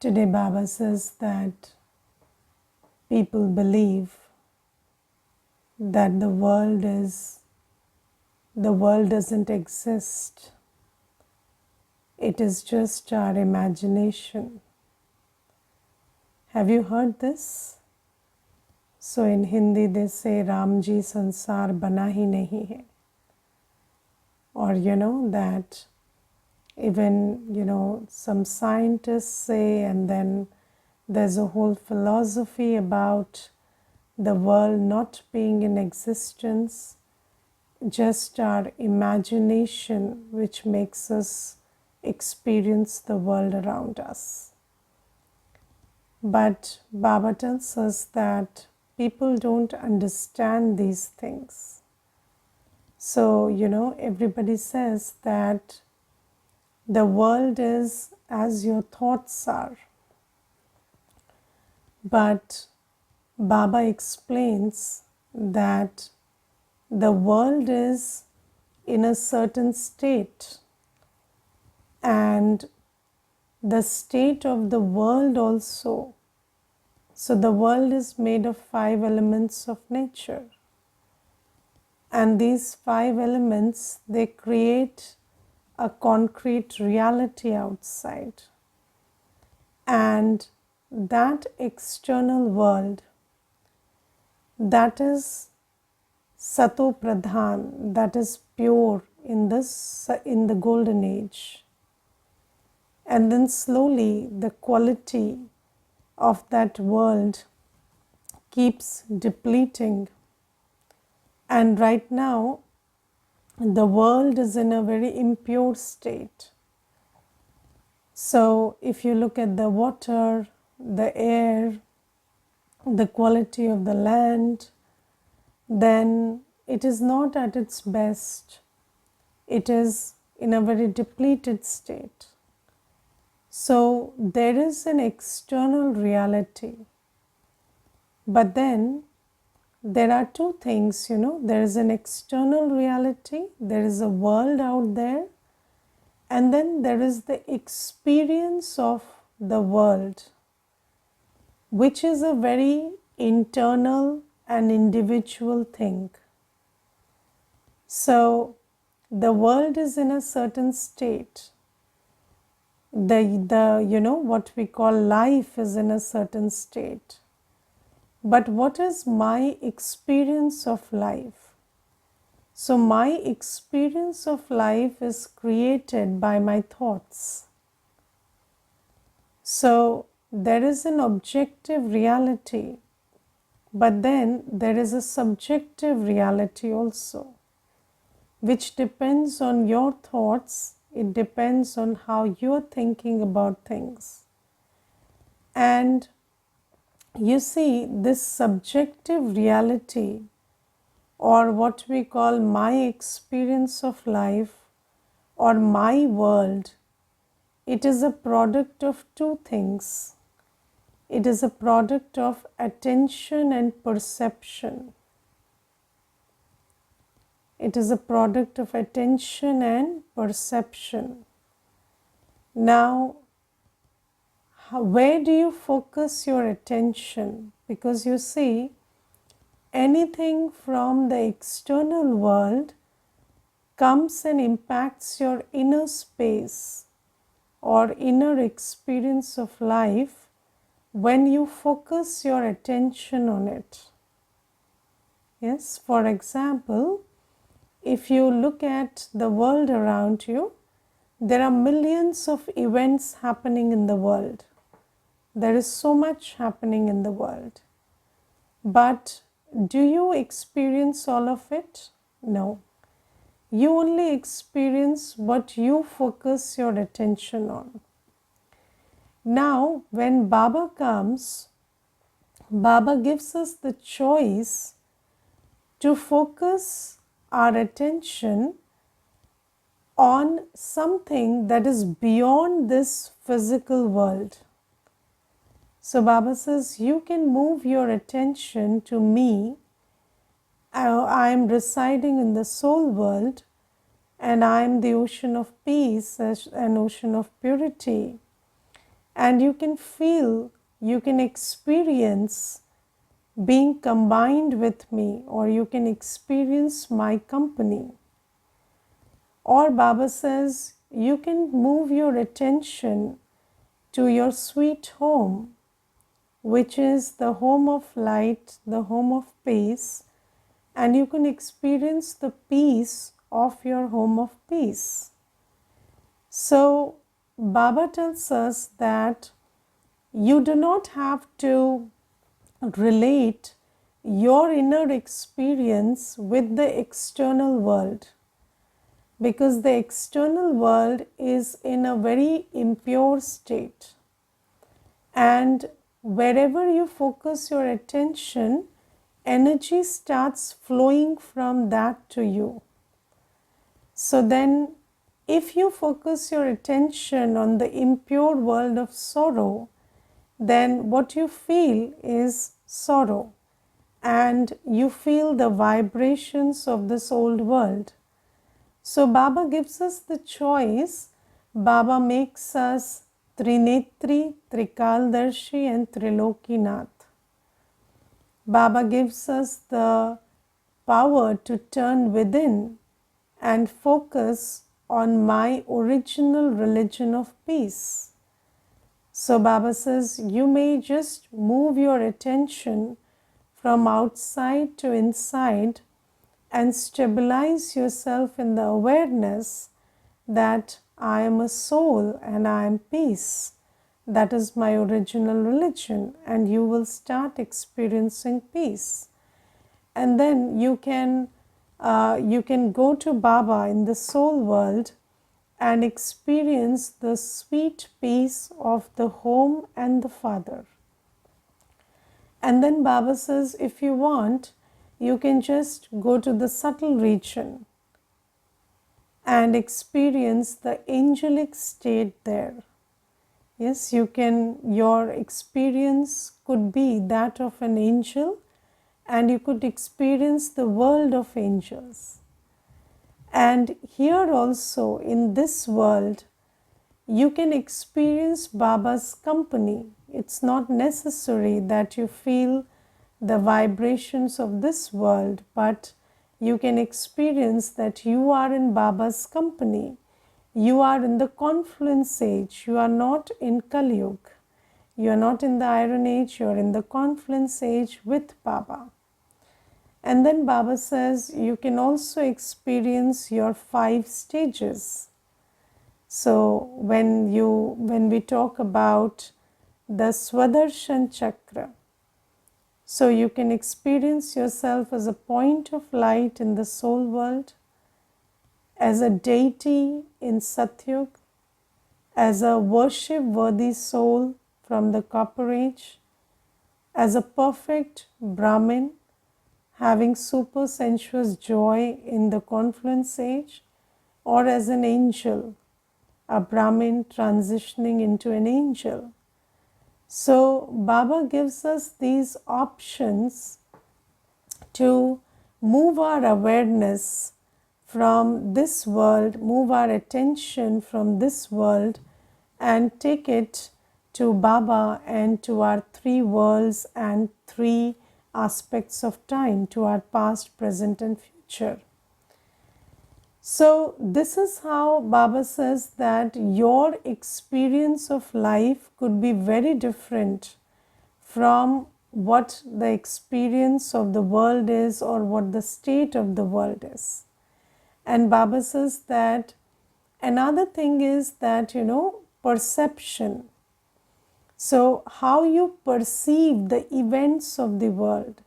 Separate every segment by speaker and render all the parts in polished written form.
Speaker 1: Today Baba says that people believe that the world doesn't exist. It is just our imagination. Have you heard this? So in Hindi they say Ramji sansar bana hi nahi hai. Or that even some scientists say, and then there's a whole philosophy about the world not being in existence, just our imagination which makes us experience the world around us. But Baba tells us that people don't understand these things. So, everybody says that the world is as your thoughts are. But Baba explains that the world is in a certain state, and the state of the world also. So the world is made of 5 elements of nature. And these 5 elements, they create a concrete reality outside. And that external world, that is Sato Pradhan, that is pure in the golden age. And then slowly the quality of that world keeps depleting. And right now, the world is in a very impure state. So if you look at the water, the air, the quality of the land, then it is not at its best. It is in a very depleted state. So there is an external reality. But then there are two things, there is an external reality, there is a world out there, and then there is the experience of the world, which is a very internal and individual thing. So the world is in a certain state. What we call life is in a certain state. But what is my experience of life? So my experience of life is created by my thoughts. So there is an objective reality, but then there is a subjective reality also, which depends on your thoughts. It depends on how you're thinking about things. And you see, this subjective reality, or what we call my experience of life or my world, it is a product of two things. It is a product of attention and perception. It is a product of attention and perception. Now, where do you focus your attention? Because you see, anything from the external world comes and impacts your inner space or inner experience of life when you focus your attention on it. Yes, for example, if you look at the world around you, there are millions of events happening in the world. There is so much happening in the world. But do you experience all of it? No. You only experience what you focus your attention on. Now, when Baba comes, Baba gives us the choice to focus our attention on something that is beyond this physical world. So Baba says, you can move your attention to me. I am residing in the soul world, and I am the ocean of peace, an ocean of purity. and you can feel, you can experience being combined with me, or you can experience my company. Or Baba says, you can move your attention to your sweet home, which is the home of light, the home of peace, and you can experience the peace of your home of peace. So, Baba tells us that you do not have to relate your inner experience with the external world, because the external world is in a very impure state, and wherever you focus your attention, energy starts flowing from that to you. So then, if you focus your attention on the impure world of sorrow, then what you feel is sorrow, and you feel the vibrations of this old world. So Baba gives us the choice. Baba makes us Trinetri, Trikaldarshi and Trilokinath. Baba gives us the power to turn within and focus on my original religion of peace. So Baba says, you may just move your attention from outside to inside and stabilize yourself in the awareness that I am a soul and I am peace. That is my original religion, and you will start experiencing peace. And then you can go to Baba in the soul world and experience the sweet peace of the home and the Father. And then Baba says, if you want, you can just go to the subtle region and experience the angelic state there. Yes, you can, your experience could be that of an angel, and you could experience the world of angels. And here also, in this world, you can experience Baba's company. It's not necessary that you feel the vibrations of this world, but you can experience that you are in Baba's company. You are in the confluence age. You are not in Kali Yuga. You are not in the Iron Age. You are in the confluence age with Baba. And then Baba says you can also experience your 5 stages. So when we talk about the Swadershan Chakra, so you can experience yourself as a point of light in the soul world, as a deity in Satyug, as a worship-worthy soul from the Copper Age, as a perfect Brahmin having super sensuous joy in the Confluence Age, or as an angel, a Brahmin transitioning into an angel. So Baba gives us these options to move our awareness from this world, move our attention from this world and take it to Baba and to our 3 worlds and 3 aspects of time, to our past, present and future. So this is how Baba says that your experience of life could be very different from what the experience of the world is or what the state of the world is. And Baba says that another thing is that, perception. So how you perceive the events of the world.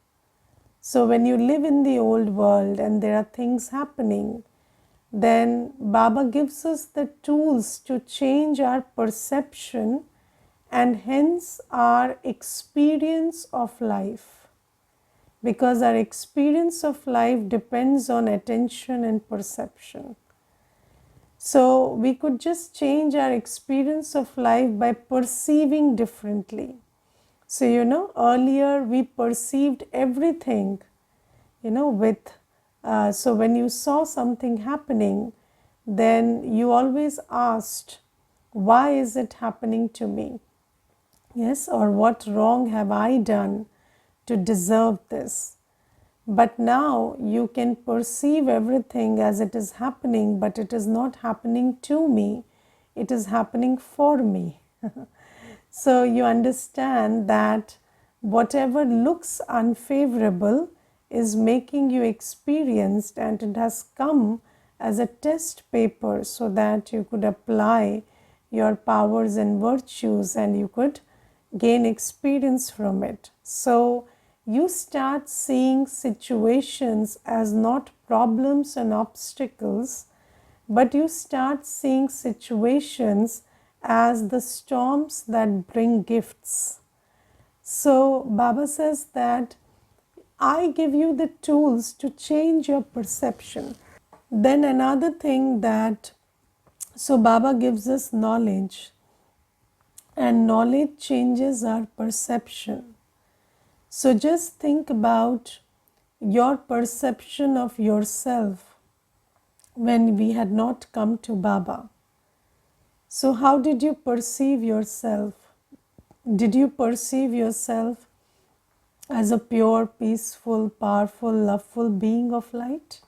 Speaker 1: So when you live in the old world and there are things happening, then Baba gives us the tools to change our perception and hence our experience of life. Because our experience of life depends on attention and perception. So we could just change our experience of life by perceiving differently. So earlier we perceived everything, so when you saw something happening, then you always asked, why is it happening to me? Yes, or what wrong have I done to deserve this? But now you can perceive everything as it is happening, but it is not happening to me, it is happening for me. So you understand that whatever looks unfavorable is making you experienced, and it has come as a test paper so that you could apply your powers and virtues and you could gain experience from it. So you start seeing situations as not problems and obstacles, but you start seeing situations as the storms that bring gifts. So Baba says that I give you the tools to change your perception. Then another thing that, so Baba gives us knowledge, and knowledge changes our perception. So just think about your perception of yourself when we had not come to Baba. So how did you perceive yourself? Did you perceive yourself as a pure, peaceful, powerful, loveful being of light?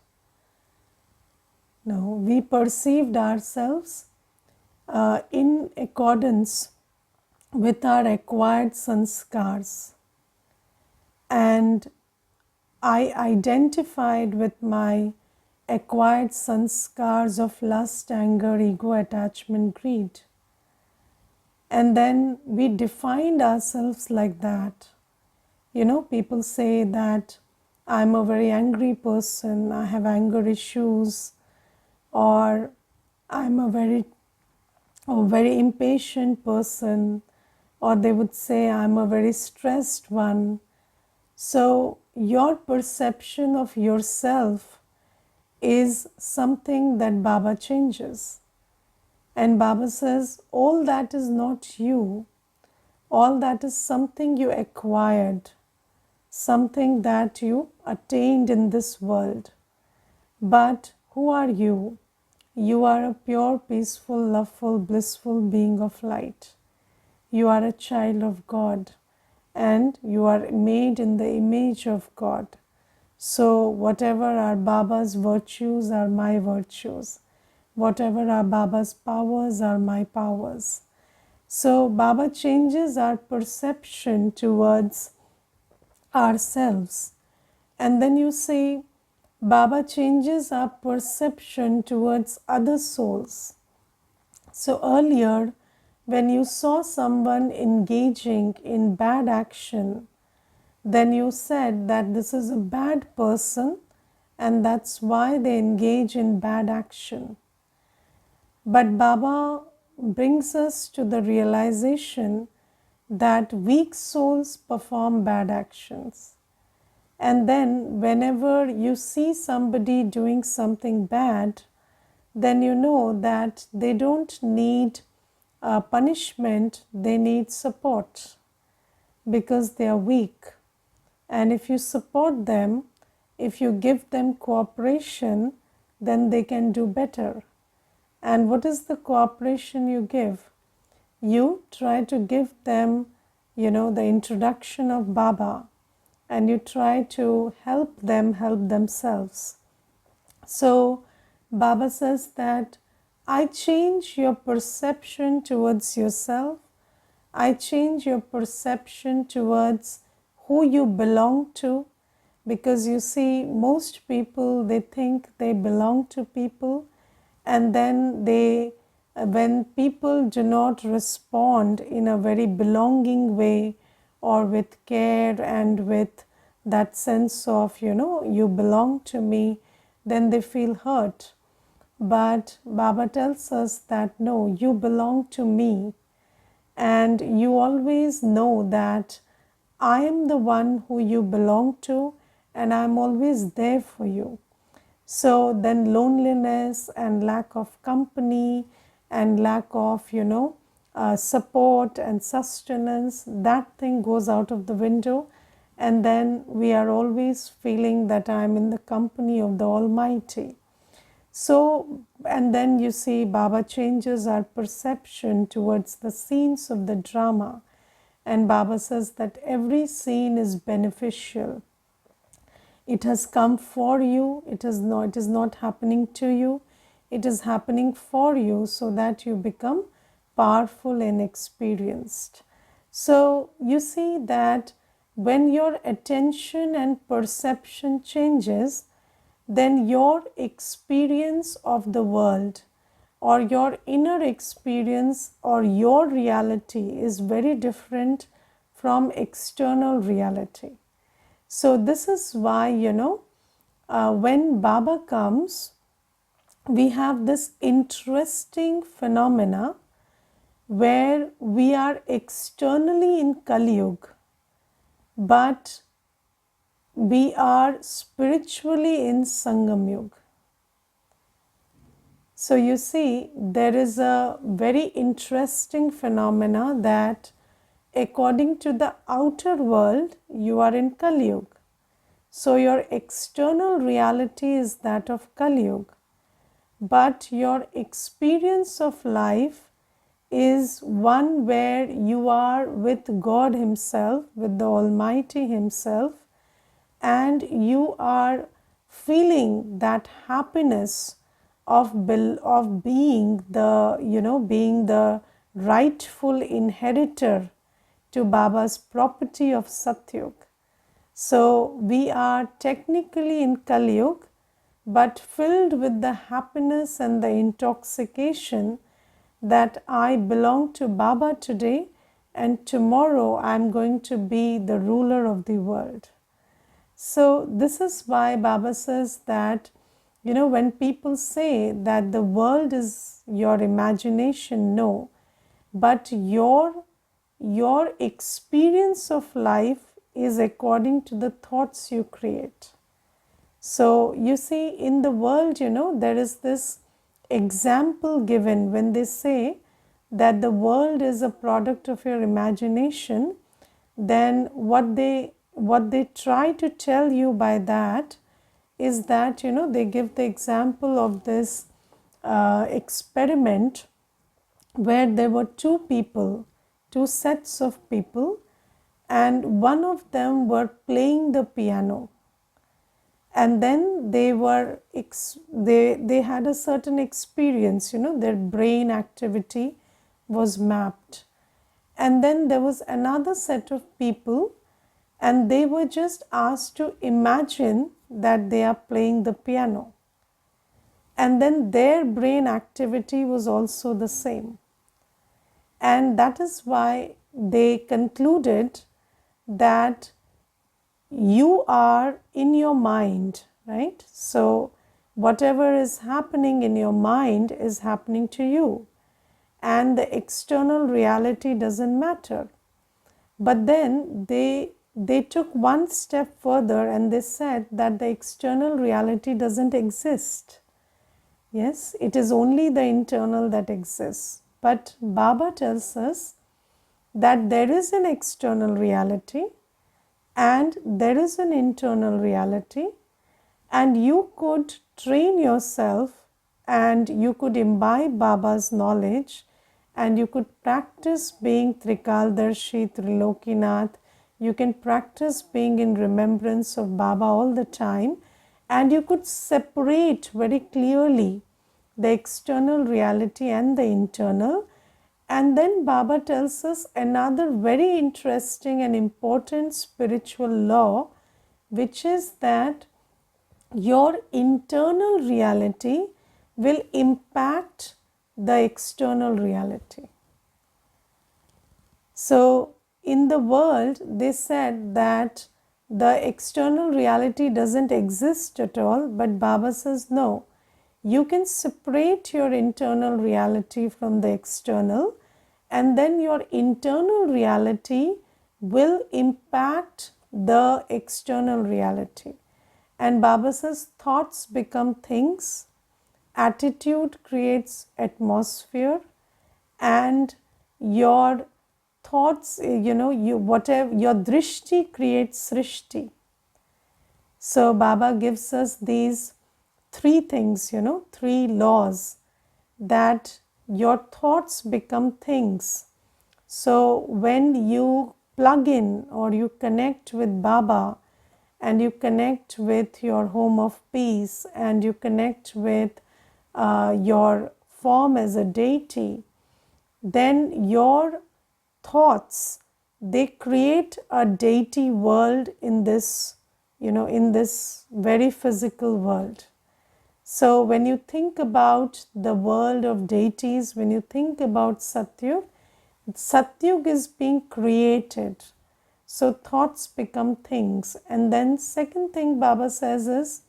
Speaker 1: No, we perceived ourselves in accordance with our acquired sanskars. And I identified with my acquired sanskars of lust, anger, ego, attachment, greed. And then we defined ourselves like that. You know, people say that I'm a very angry person, I have anger issues, or I'm a very impatient person, or they would say I'm a very stressed one. So your perception of yourself is something that Baba changes. And Baba says, all that is not you, all that is something you acquired, something that you attained in this world. But who are you? You are a pure, peaceful, loveful, blissful being of light. You are a child of God, and you are made in the image of God. So whatever are Baba's virtues are my virtues. Whatever are Baba's powers are my powers. So Baba changes our perception towards ourselves. And then you see, Baba changes our perception towards other souls. So earlier, when you saw someone engaging in bad action, then you said that this is a bad person and that's why they engage in bad action. But Baba brings us to the realization that weak souls perform bad actions. And then whenever you see somebody doing something bad, then you know that they don't need punishment, they need support because they are weak. And if you support them, if you give them cooperation, then they can do better. And what is the cooperation you give? You try to give them, the introduction of Baba, and you try to help them help themselves. So Baba says that I change your perception towards yourself. I change your perception towards who you belong to, because you see, most people, they think they belong to people, and then when people do not respond in a very belonging way or with care and with that sense of, you belong to me, then they feel hurt. But Baba tells us that no, you belong to me, and you always know that I am the one who you belong to, and I am always there for you. So then loneliness and lack of company and lack of, support and sustenance, that thing goes out of the window. And then we are always feeling that I am in the company of the Almighty. So, and then you see Baba changes our perception towards the scenes of the drama. And Baba says that every scene is beneficial. It has come for you. It is not happening to you. It is happening for you so that you become powerful and experienced. So you see that when your attention and perception changes, then your experience of the world or your inner experience or your reality is very different from external reality. So this is why, when Baba comes, we have this interesting phenomena where we are externally in Kali Yuga, but we are spiritually in Sangam Yuga. So you see, there is a very interesting phenomena that according to the outer world, you are in Kali Yuga. So your external reality is that of Kali Yuga, but your experience of life is one where you are with God Himself, with the Almighty Himself, and you are feeling that happiness of being the rightful inheritor to Baba's property of Satyug. So we are technically in Kali Yuga, but filled with the happiness and the intoxication that I belong to Baba today, and tomorrow I am going to be the ruler of the world. So this is why Baba says that, when people say that the world is your imagination, no, but your experience of life is according to the thoughts you create. So you see, in the world, there is this example given when they say that the world is a product of your imagination. Then what they try to tell you by that is that, they give the example of this experiment where there were two sets of people, and one of them were playing the piano, and then they had a certain experience, their brain activity was mapped. And then there was another set of people, and they were just asked to imagine that they are playing the piano, and then their brain activity was also the same. And that is why they concluded that you are in your mind, right? So whatever is happening in your mind is happening to you, and the external reality doesn't matter. But then they took one step further and they said that the external reality doesn't exist. Yes, it is only the internal that exists. But Baba tells us that there is an external reality and there is an internal reality, and you could train yourself and you could imbibe Baba's knowledge, and you could practice being Trikaldarshi, Trilokinath. You can practice being in remembrance of Baba all the time, and you could separate very clearly the external reality and the internal. And then Baba tells us another very interesting and important spiritual law, which is that your internal reality will impact the external reality. So in the world, they said that the external reality doesn't exist at all, but Baba says no, you can separate your internal reality from the external, and then your internal reality will impact the external reality. And Baba says thoughts become things, attitude creates atmosphere, and your thoughts, whatever your drishti creates srishti. So Baba gives us these three things, three laws, that your thoughts become things. So when you plug in or you connect with Baba, and you connect with your home of peace, and you connect with your form as a deity, then your thoughts, they create a deity world in this, in this very physical world. So when you think about the world of deities, when you think about Satyug, Satyug is being created. So thoughts become things. And then second thing Baba says is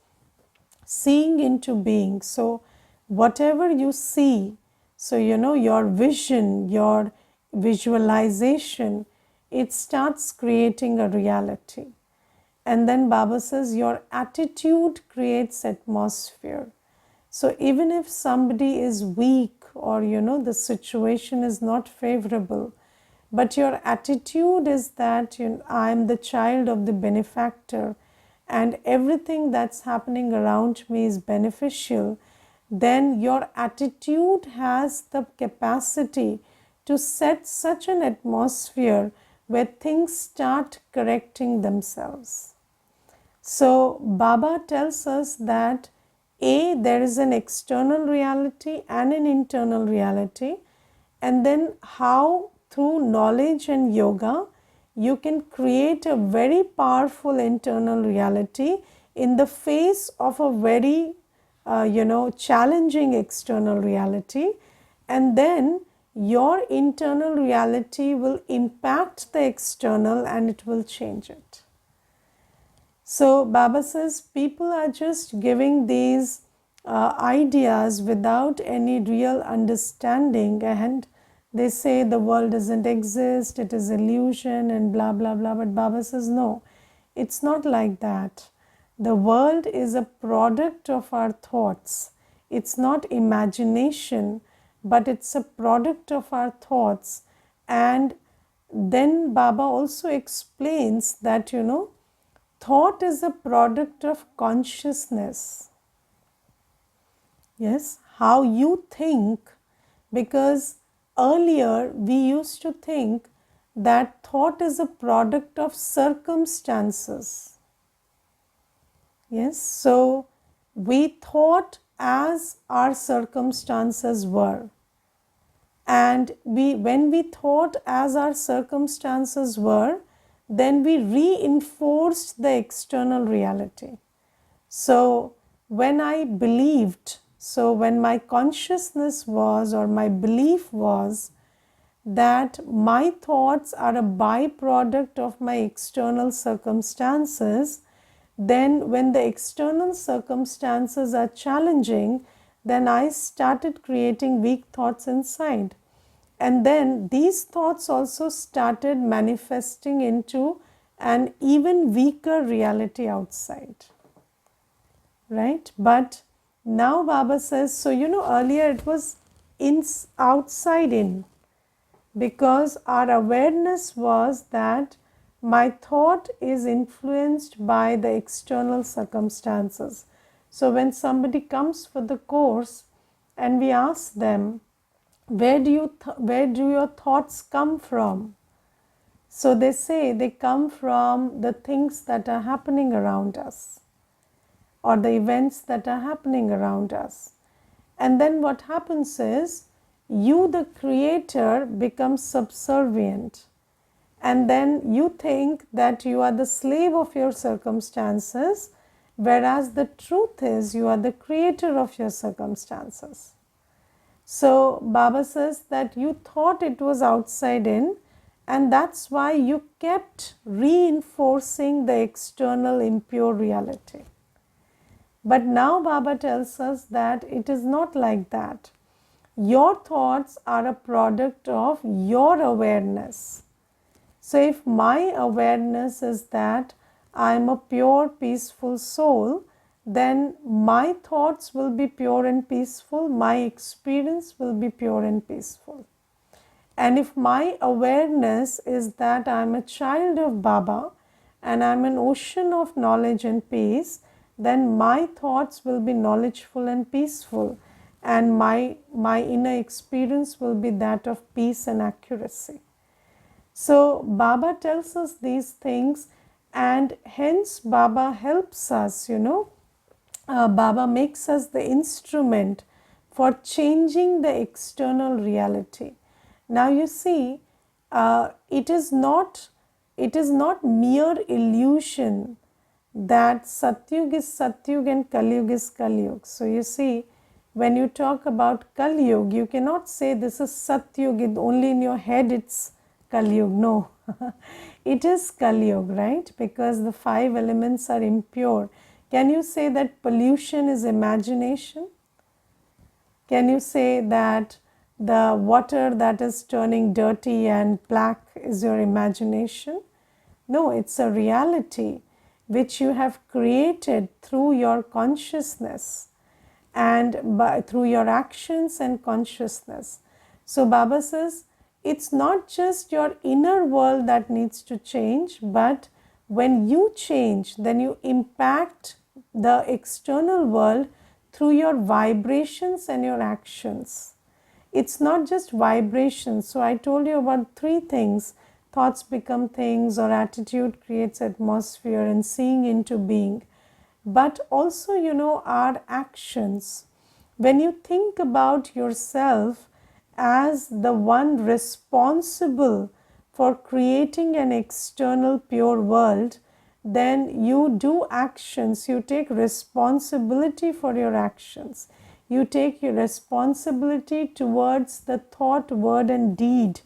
Speaker 1: seeing into being. So whatever you see, so your vision, your visualization, it starts creating a reality. And then Baba says your attitude creates atmosphere. So even if somebody is weak or the situation is not favorable, but your attitude is that I am the child of the benefactor and everything that's happening around me is beneficial, then your attitude has the capacity to set such an atmosphere where things start correcting themselves. So Baba tells us that there is an external reality and an internal reality, and then how through knowledge and yoga you can create a very powerful internal reality in the face of a very challenging external reality, and then your internal reality will impact the external and it will change it. So Baba says people are just giving these ideas without any real understanding, and they say the world doesn't exist, it is illusion and blah blah blah. But Baba says no, it's not like that. The world is a product of our thoughts. It's not imagination, but it's a product of our thoughts. And then Baba also explains that thought is a product of consciousness. Yes, how you think, because earlier we used to think that thought is a product of circumstances. Yes, so we thought as our circumstances were. And when we thought as our circumstances were, then we reinforced the external reality. So when I believed, so when my consciousness was or my belief was that my thoughts are a byproduct of my external circumstances, then when the external circumstances are challenging, then I started creating weak thoughts inside. And then these thoughts also started manifesting into an even weaker reality outside. Right? But now Baba says, so earlier it was outside in, because our awareness was that my thought is influenced by the external circumstances. So when somebody comes for the course and we ask them, where do your thoughts come from? So they say they come from the things that are happening around us or the events that are happening around us. And then what happens is you, the creator, becomes subservient, and then you think that you are the slave of your circumstances, whereas the truth is you are the creator of your circumstances. So Baba says that you thought it was outside in, and that's why you kept reinforcing the external impure reality. But now Baba tells us that it is not like that. Your thoughts are a product of your awareness. So if my awareness is that I am a pure, peaceful soul, then my thoughts will be pure and peaceful, my experience will be pure and peaceful. And if my awareness is that I am a child of Baba and I am an ocean of knowledge and peace, then my thoughts will be knowledgeful and peaceful, and my inner experience will be that of peace and accuracy. So Baba tells us these things, and hence Baba helps us, Baba makes us the instrument for changing the external reality. Now you see, it is not mere illusion that Satyug is Satyug and Kalyug is Kalyug. So you see, when you talk about Kalyug, you cannot say this is Satyug, only in your head it's Kalyug. No, it is Kalyug, right? Because the 5 elements are impure. Can you say that pollution is imagination? Can you say that the water that is turning dirty and black is your imagination? No, it's a reality which you have created through your consciousness and through your actions and consciousness. So Baba says it's not just your inner world that needs to change, but when you change, then you impact the external world through your vibrations and your actions. It's not just vibrations. So I told you about 3 things: thoughts become things, or attitude creates atmosphere, and seeing into being. But also, our actions. When you think about yourself as the one responsible for creating an external pure world, then you do actions, you take responsibility for your actions. You take your responsibility towards the thought, word, and deed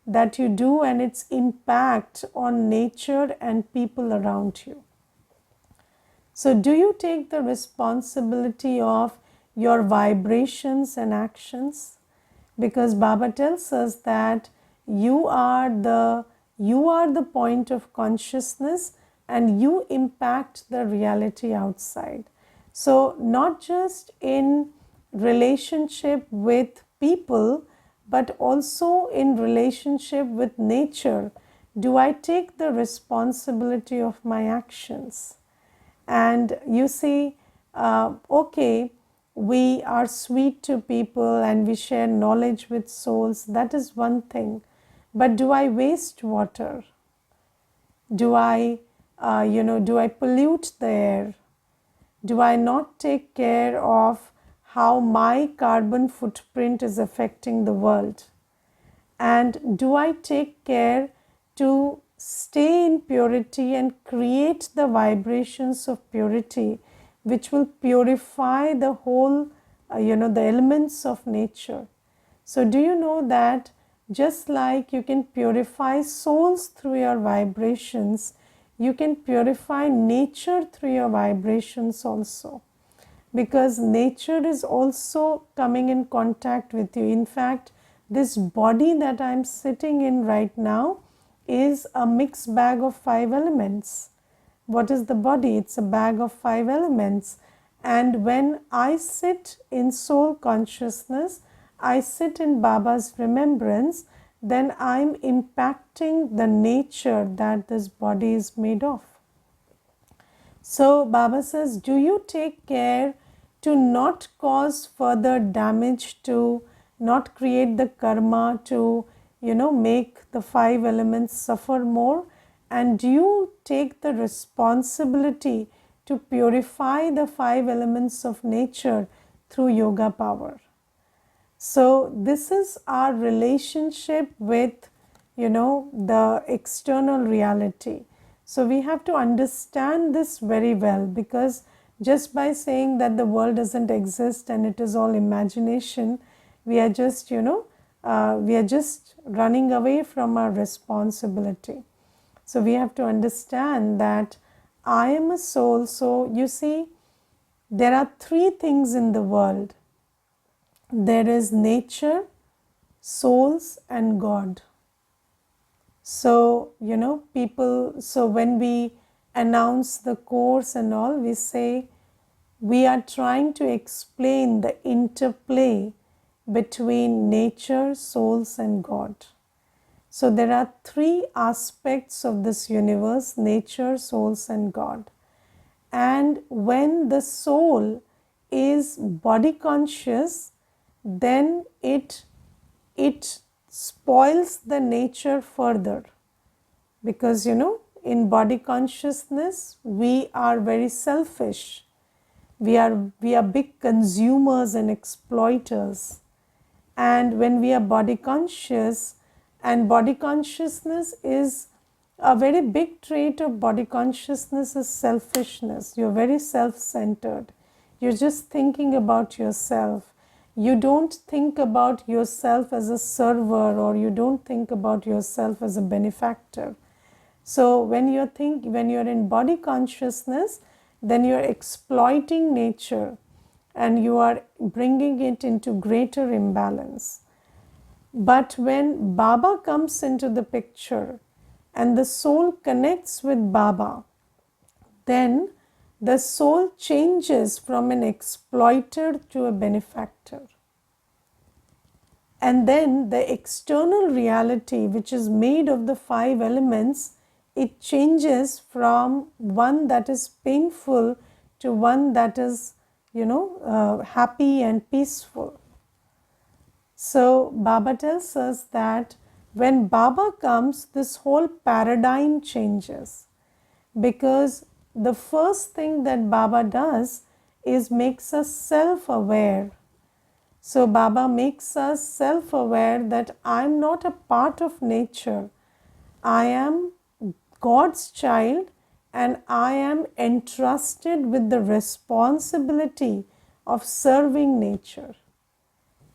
Speaker 1: that you do and its impact on nature and people around you. So, do you take the responsibility of your vibrations and actions? Because Baba tells us that you are the point of consciousness and you impact the reality outside. So not just in relationship with people, but also in relationship with nature, do I take the responsibility of my actions? And you see, okay, we are sweet to people and we share knowledge with souls, that is one thing. But do I waste water? Do I pollute the air? Do I not take care of how my carbon footprint is affecting the world? And do I take care to stay in purity and create the vibrations of purity which will purify the whole, the elements of nature? So do you know that just like you can purify souls through your vibrations, you can purify nature through your vibrations also, because nature is also coming in contact with you. In fact, this body that I am sitting in right now is a mixed bag of 5 elements. What is the body? It's a bag of 5 elements. And when I sit in soul consciousness, I sit in Baba's remembrance, then I'm impacting the nature that this body is made of. So Baba says, do you take care to not cause further damage, to not create the karma to, make the 5 elements suffer more? And do you take the responsibility to purify the 5 elements of nature through yoga power? So this is our relationship with, the external reality. So we have to understand this very well, because just by saying that the world doesn't exist and it is all imagination, we are just, running away from our responsibility. So we have to understand that I am a soul. So you see, there are 3 things in the world. There is nature, souls, and God. So, so when we announce the course and all, we say we are trying to explain the interplay between nature, souls, and God. So there are 3 aspects of this universe: nature, souls, and God. And when the soul is body conscious, then it spoils the nature further. because in body consciousness we are very selfish. We are big consumers and exploiters. And when we are body conscious, and body consciousness is a very big trait of body consciousness is selfishness. You're very self-centered. You're just thinking about yourself. You don't think about yourself as a server, or you don't think about yourself as a benefactor. So when you're in body consciousness, then you're exploiting nature and you are bringing it into greater imbalance. But when Baba comes into the picture and the soul connects with Baba, then the soul changes from an exploiter to a benefactor. And then the external reality, which is made of the 5 elements, it changes from one that is painful to one that is, happy and peaceful. So Baba tells us that when Baba comes, this whole paradigm changes, because the first thing that Baba does is makes us self-aware. So Baba makes us self-aware that I am not a part of nature. I am God's child and I am entrusted with the responsibility of serving nature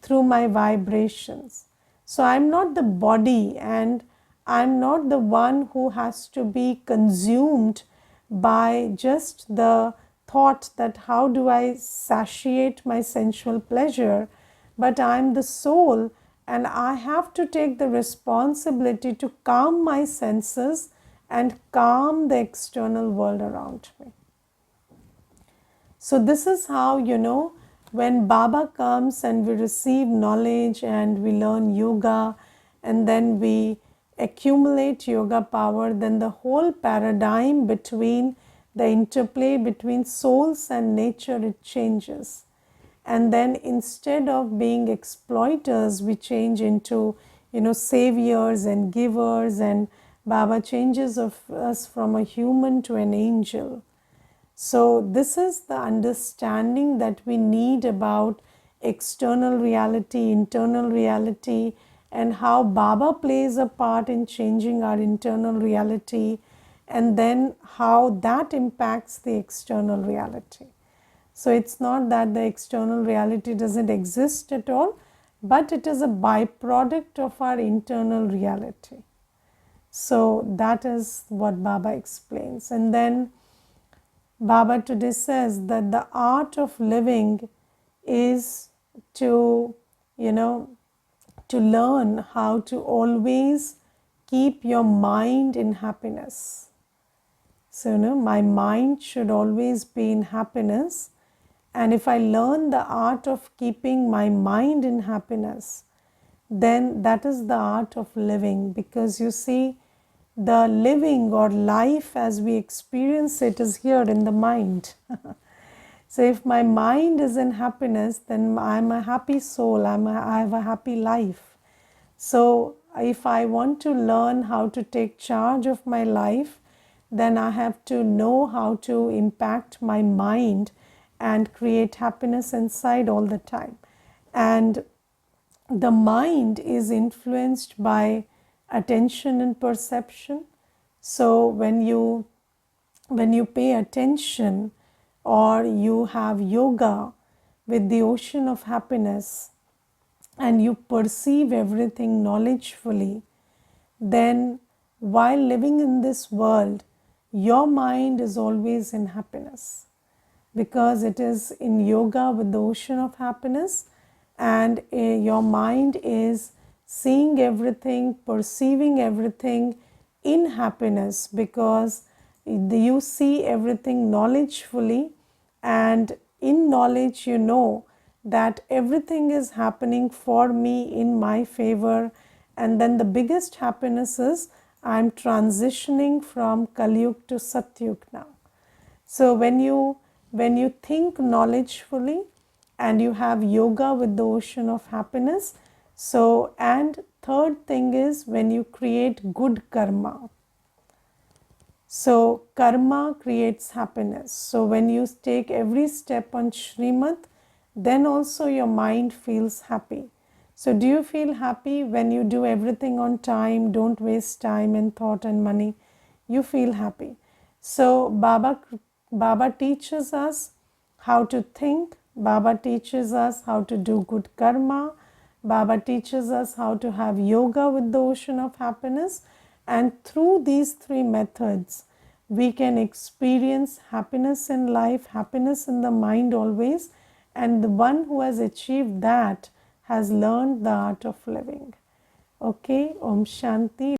Speaker 1: through my vibrations. So I'm not the body and I'm not the one who has to be consumed by just the thought that how do I satiate my sensual pleasure, but I'm the soul and I have to take the responsibility to calm my senses and calm the external world around me. So this is how, when Baba comes and we receive knowledge and we learn yoga and then we accumulate yoga power, then the whole paradigm between the interplay between souls and nature, it changes. And then instead of being exploiters, we change into, saviors and givers, and Baba changes us from a human to an angel. So this is the understanding that we need about external reality, internal reality, and how Baba plays a part in changing our internal reality, and then how that impacts the external reality. So it's not that the external reality doesn't exist at all, but it is a byproduct of our internal reality. So that is what Baba explains. And then Baba today says that the art of living is to, to learn how to always keep your mind in happiness. So, my mind should always be in happiness. And if I learn the art of keeping my mind in happiness, then that is the art of living. Because you see, the living or life as we experience it is here in the mind. So if my mind is in happiness, then I'm a happy soul, I have a happy life. So if I want to learn how to take charge of my life, then I have to know how to impact my mind and create happiness inside all the time. And the mind is influenced by attention and perception. So when you pay attention or you have yoga with the ocean of happiness and you perceive everything knowledgefully, then while living in this world, your mind is always in happiness, because it is in yoga with the ocean of happiness, and your mind is seeing everything, perceiving everything in happiness, because you see everything knowledgefully, and in knowledge you know that everything is happening for me in my favor. And then the biggest happiness is I'm transitioning from Kalyug to Satyug now. So when you think knowledgefully and you have yoga with the ocean of happiness, so, and third thing is when you create good karma. So karma creates happiness. So when you take every step on Shrimad, then also your mind feels happy. So do you feel happy when you do everything on time, don't waste time and thought and money? You feel happy. So Baba teaches us how to think. Baba teaches us how to do good karma. Baba teaches us how to have yoga with the ocean of happiness. And through these three methods, we can experience happiness in life, happiness in the mind always. And the one who has achieved that has learned the art of living. Okay, Om Shanti.